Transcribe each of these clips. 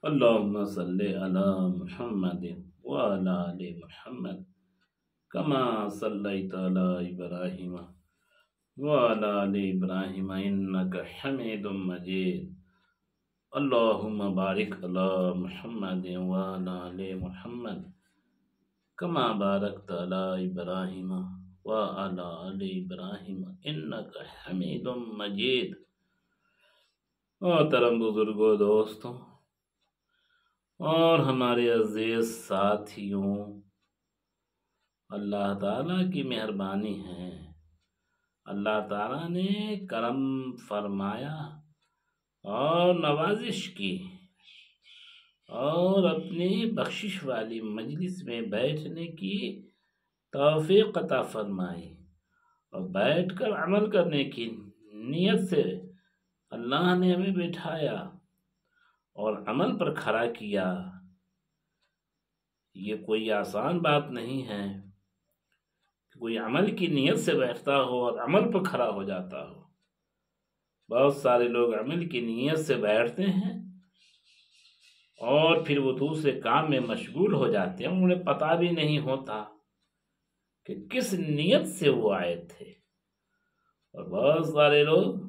اللهم صل على محمد وعلى آل محمد كما صليت على إبراهيم وعلى آل إبراهيم إنك حميد مجيد اللهم بارك على محمد وعلى آل محمد كما باركت على إبراهيم وعلى آل إبراهيم إنك حميد مجيد۔ محترم بزرگوں، دوستوں اور ہمارے عزیز ساتھیوں، اللہ تعالیٰ کی مہربانی ہے، اللہ تعالیٰ نے کرم فرمایا اور نوازش کی اور اپنی بخشش والی مجلس میں بیٹھنے کی توفیق عطا فرمائی اور بیٹھ کر عمل کرنے کی نیت سے اللہ نے ہمیں بٹھایا اور عمل پر کھڑا کیا۔ یہ کوئی آسان بات نہیں ہے کہ کوئی عمل کی نیت سے بیٹھتا ہو اور عمل پر کھڑا ہو جاتا ہو۔ بہت سارے لوگ عمل کی نیت سے بیٹھتے ہیں اور پھر وہ دوسرے کام میں مشغول ہو جاتے ہیں، انہیں پتہ بھی نہیں ہوتا کہ کس نیت سے وہ آئے تھے۔ اور بہت سارے لوگ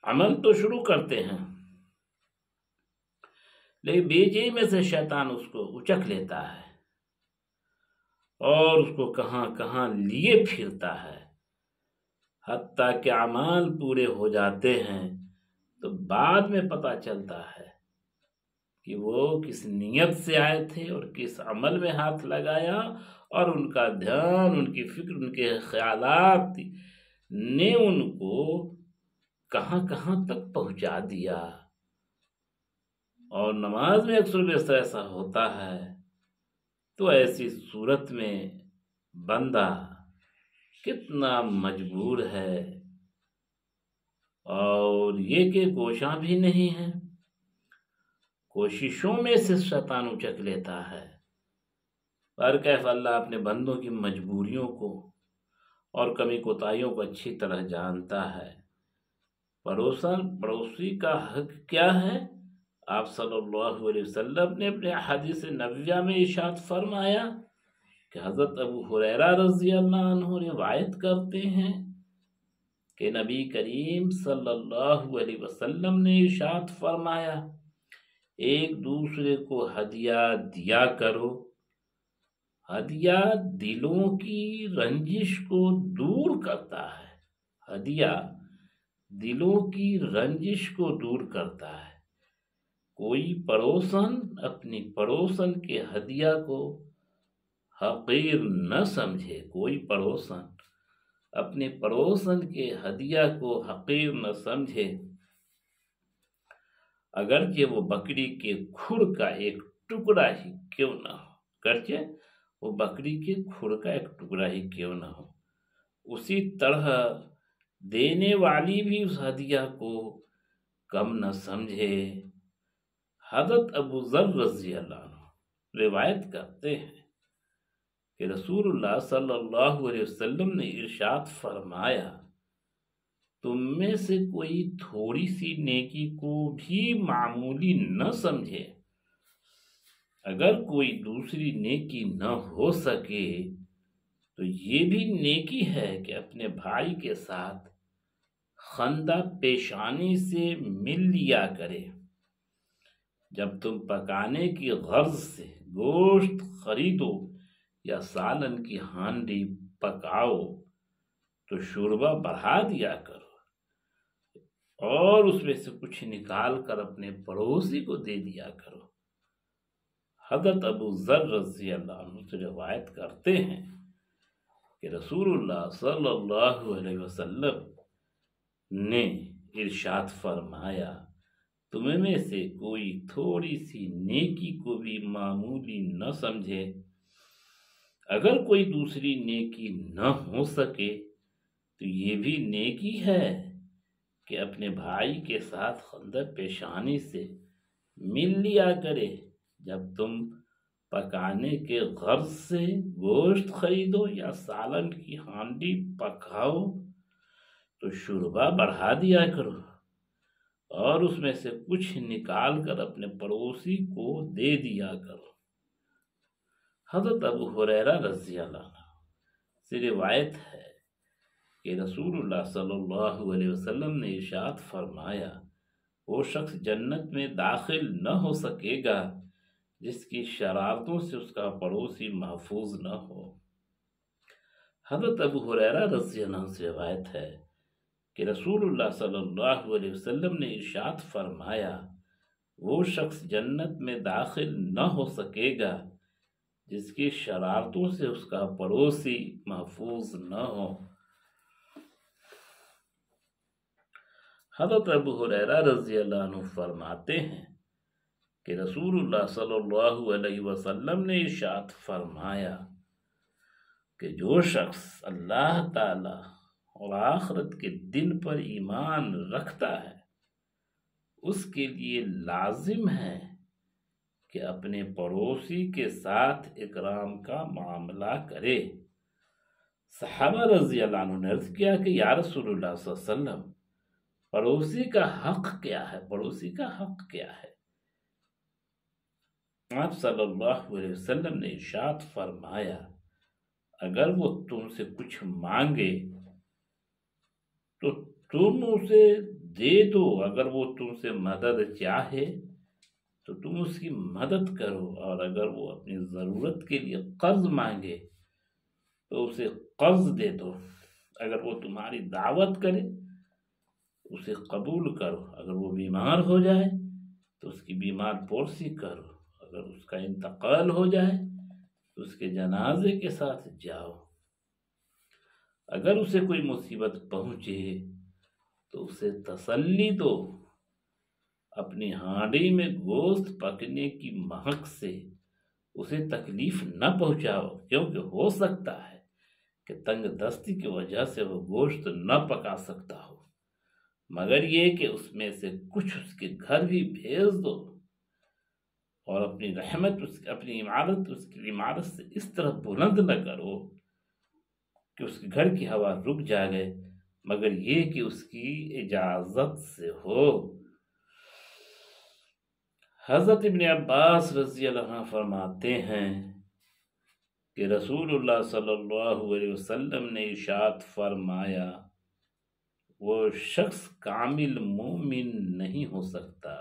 عمل تو شروع کرتے ہیں لیکن بیچ میں سے شیطان اس کو اچک لیتا ہے اور اس کو کہاں کہاں لیے پھرتا ہے، حتیٰ کہ اعمال پورے ہو جاتے ہیں تو بعد میں پتہ چلتا ہے کہ وہ کس نیت سے آئے تھے اور کس عمل میں ہاتھ لگایا، اور ان کا دھیان، ان کی فکر، ان کے خیالات نے ان کو کہاں کہاں تک پہنچا دیا۔ اور نماز میں اکثر بیشتر ایسا ہوتا ہے، تو ایسی صورت میں بندہ کتنا مجبور ہے اور یہ کہ کوشاں بھی نہیں ہے، کوششوں میں سے شیطان اچک لیتا ہے۔ پر کیف اللہ اپنے بندوں کی مجبوریوں کو اور کمی کوتاہیوں کو اچھی طرح جانتا ہے۔ پڑوسی کا حق کیا ہے؟ آپ صلی اللہ علیہ وسلم نے اپنے حدیث نبویہ میں ارشاد فرمایا کہ حضرت ابو ہریرہ رضی اللہ عنہ روایت کرتے ہیں کہ نبی کریم صلی اللہ علیہ وسلم نے ارشاد فرمایا، ایک دوسرے کو ہدیہ دیا کرو، ہدیہ دلوں کی رنجش کو دور کرتا ہے، ہدیہ دلوں کی رنجش کو دور کرتا ہے۔ کوئی پڑوسن اپنی پڑوسن کے ہدیہ کو حقیر نہ سمجھے، کوئی پڑوسن اپنے پڑوسن کے ہدیہ کو حقیر نہ سمجھے، اگرچہ وہ بکری کے کھر کا ایک ٹکڑا ہی کیوں نہ ہو، اگرچہ وہ بکری کے کھر کا ایک ٹکڑا ہی کیوں نہ ہو۔ اسی طرح دینے والی بھی اس ہدیہ کو کم نہ سمجھے۔ حضرت ابو ذر رضی اللہ عنہ روایت کرتے ہیں کہ رسول اللہ صلی اللہ علیہ وسلم نے ارشاد فرمایا، تم میں سے کوئی تھوڑی سی نیکی کو بھی معمولی نہ سمجھے، اگر کوئی دوسری نیکی نہ ہو سکے تو یہ بھی نیکی ہے کہ اپنے بھائی کے ساتھ خندہ پیشانی سے مل لیا کرے۔ جب تم پکانے کی غرض سے گوشت خریدو یا سالن کی ہانڈی پکاؤ تو شوربہ بڑھا دیا کرو اور اس میں سے کچھ نکال کر اپنے پڑوسی کو دے دیا کرو۔ حضرت ابو ذر رضی اللہ عنہ سے روایت کرتے ہیں کہ رسول اللہ صلی اللہ علیہ وسلم نے ارشاد فرمایا، تمہیں میں سے کوئی تھوڑی سی نیکی کو بھی معمولی نہ سمجھے، اگر کوئی دوسری نیکی نہ ہو سکے تو یہ بھی نیکی ہے کہ اپنے بھائی کے ساتھ خندہ پیشانی سے مل لیا کرے۔ جب تم پکانے کے غرض سے گوشت خریدو یا سالن کی ہانڈی پکاؤ تو شوربہ بڑھا دیا کرو۔ اور اس میں سے کچھ نکال کر اپنے پڑوسی کو دے دیا کرو۔ حضرت ابو ہریرہ رضی اللہ عنہ سے روایت ہے کہ رسول اللہ صلی اللہ علیہ وسلم نے ارشاد فرمایا، وہ شخص جنت میں داخل نہ ہو سکے گا جس کی شرارتوں سے اس کا پڑوسی محفوظ نہ ہو۔ حضرت ابو ہریرہ رضی اللہ عنہ سے روایت ہے کہ رسول اللہ صلی اللہ علیہ وسلم نے ارشاد فرمایا، وہ شخص جنت میں داخل نہ ہو سکے گا جس کی شرارتوں سے اس کا پڑوسی محفوظ نہ ہو۔ حضرت ابو ہریرہ رضی اللہ عنہ فرماتے ہیں کہ رسول اللہ صلی اللہ علیہ وسلم نے ارشاد فرمایا کہ جو شخص اللہ تعالی اور آخرت کے دن پر ایمان رکھتا ہے اس کے لیے لازم ہے کہ اپنے پڑوسی کے ساتھ اکرام کا معاملہ کرے۔ صحابہ رضی اللہ عنہ نے عرض کیا کہ یا رسول اللہ صلی اللہ علیہ وسلم، پڑوسی کا حق کیا ہے؟ پڑوسی کا حق کیا ہے؟ آپ صلی اللہ علیہ وسلم نے ارشاد فرمایا، اگر وہ تم سے کچھ مانگے تو تم اسے دے دو، اگر وہ تم سے مدد چاہے تو تم اس کی مدد کرو، اور اگر وہ اپنی ضرورت کے لیے قرض مانگے تو اسے قرض دے دو، اگر وہ تمہاری دعوت کرے اسے قبول کرو، اگر وہ بیمار ہو جائے تو اس کی بیمار پرسی کرو، اگر اس کا انتقال ہو جائے تو اس کے جنازے کے ساتھ جاؤ، اگر اسے کوئی مصیبت پہنچے تو اسے تسلی دو، اپنی ہانڈی میں گوشت پکنے کی مہک سے اسے تکلیف نہ پہنچاؤ، کیونکہ ہو سکتا ہے کہ تنگ دستی کی وجہ سے وہ گوشت نہ پکا سکتا ہو، مگر یہ کہ اس میں سے کچھ اس کے گھر بھی بھیج دو، اور اپنی رحمت اپنی عمارت اس کی عمارت سے اس طرح بلند نہ کرو کہ اس کے گھر کی ہوا رک جائے، مگر یہ کہ اس کی اجازت سے ہو۔ حضرت ابن عباس رضی اللہ عنہ فرماتے ہیں کہ رسول اللہ صلی اللہ علیہ وسلم نے ارشاد فرمایا، وہ شخص کامل مومن نہیں ہو سکتا،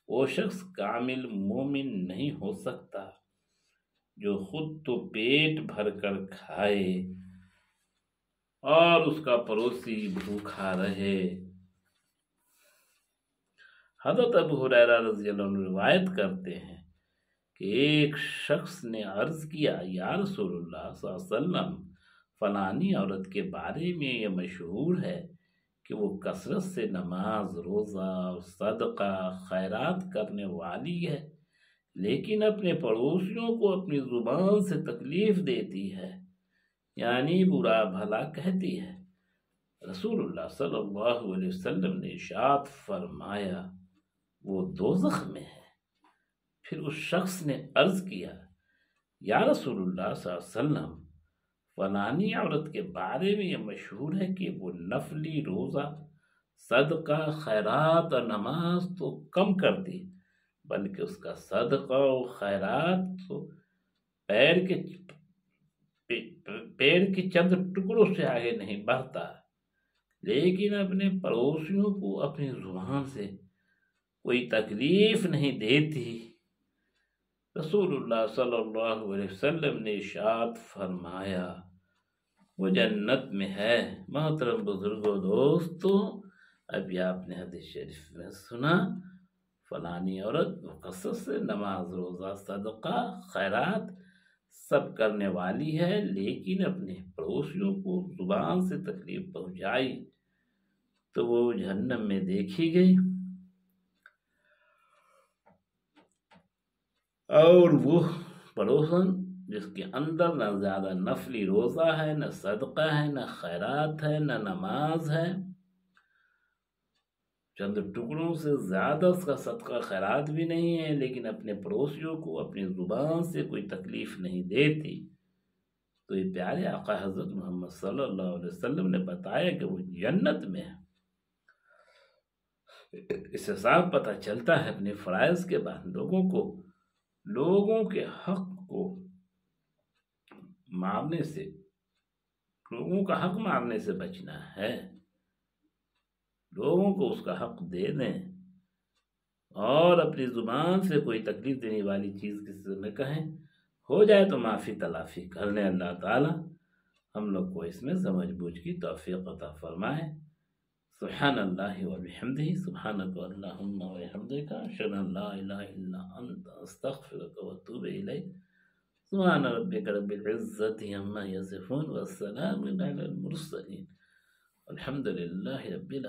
وہ شخص کامل مومن نہیں ہو سکتا جو خود تو پیٹ بھر کر کھائے اور اس کا پڑوسی بھوکا رہے۔ حضرت ابو ہریرہ رضی اللہ عنہ روایت کرتے ہیں کہ ایک شخص نے عرض کیا، یا رسول اللہ صلی اللہ علیہ وسلم، فلانی عورت کے بارے میں یہ مشہور ہے کہ وہ کثرت سے نماز، روزہ، صدقہ، خیرات کرنے والی ہے، لیکن اپنے پڑوسیوں کو اپنی زبان سے تکلیف دیتی ہے، یعنی برا بھلا کہتی ہے۔ رسول اللہ صلی اللہ علیہ وسلم نے ارشاد فرمایا، وہ دوزخ میں ہے۔ پھر اس شخص نے عرض کیا، یا رسول اللہ صلی اللہ علیہ وسلم، فلانی عورت کے بارے میں یہ مشہور ہے کہ وہ نفلی روزہ، صدقہ، خیرات اور نماز تو کم کرتی، بلکہ اس کا صدقہ و خیرات تو پیر کے چند ٹکڑوں سے آگے نہیں بڑھتا، لیکن اپنے پڑوسیوں کو اپنی زبان سے کوئی تکلیف نہیں دیتی۔ رسول اللہ صلی اللہ علیہ وسلم نے ارشاد فرمایا، وہ جنت میں ہے۔ محترم بزرگوں، دوستوں، ابھی آپ نے حدیث شریف میں سنا، فلانی عورت کثرت سے نماز، روزہ، صدقہ، خیرات سب کرنے والی ہے، لیکن اپنے پڑوسیوں کو زبان سے تکلیف پہنچائی تو وہ جہنم میں دیکھی گئی، اور وہ پڑوسن جس کے اندر نہ زیادہ نفلی روزہ ہے، نہ صدقہ ہے، نہ خیرات ہے، نہ نماز ہے، چند ٹکڑوں سے زیادہ اس کا صدقہ خیرات بھی نہیں ہے، لیکن اپنے پڑوسیوں کو اپنی زبان سے کوئی تکلیف نہیں دیتی، تو یہ پیارے آقا حضرت محمد صلی اللہ علیہ وسلم نے بتایا کہ وہ جنت میں ہے۔ اس سے صاف پتہ چلتا ہے اپنے فرائض کے بعد لوگوں کے حق کو مارنے سے، لوگوں کا حق مارنے سے بچنا ہے، لوگوں کو اس کا حق دے دیں، اور اپنی زبان سے کوئی تکلیف دینے والی چیز کسی سے نہ کہیں، ہو جائے تو معافی تلافی کر لیں۔ اللہ تعالی ہم لوگ کو اس میں سمجھ بوجھ کی توفیق عطا فرمائے۔ سبحان اللہ وبحمدہ، سبحانک اللہم وبحمدک، اشہد ان لا الہ الا انت، استغفرک واتوب الیک۔ سبحان ربک رب العزت عما یصفون، والسلام علی المرسلین، الحمد للہ رب العالمین۔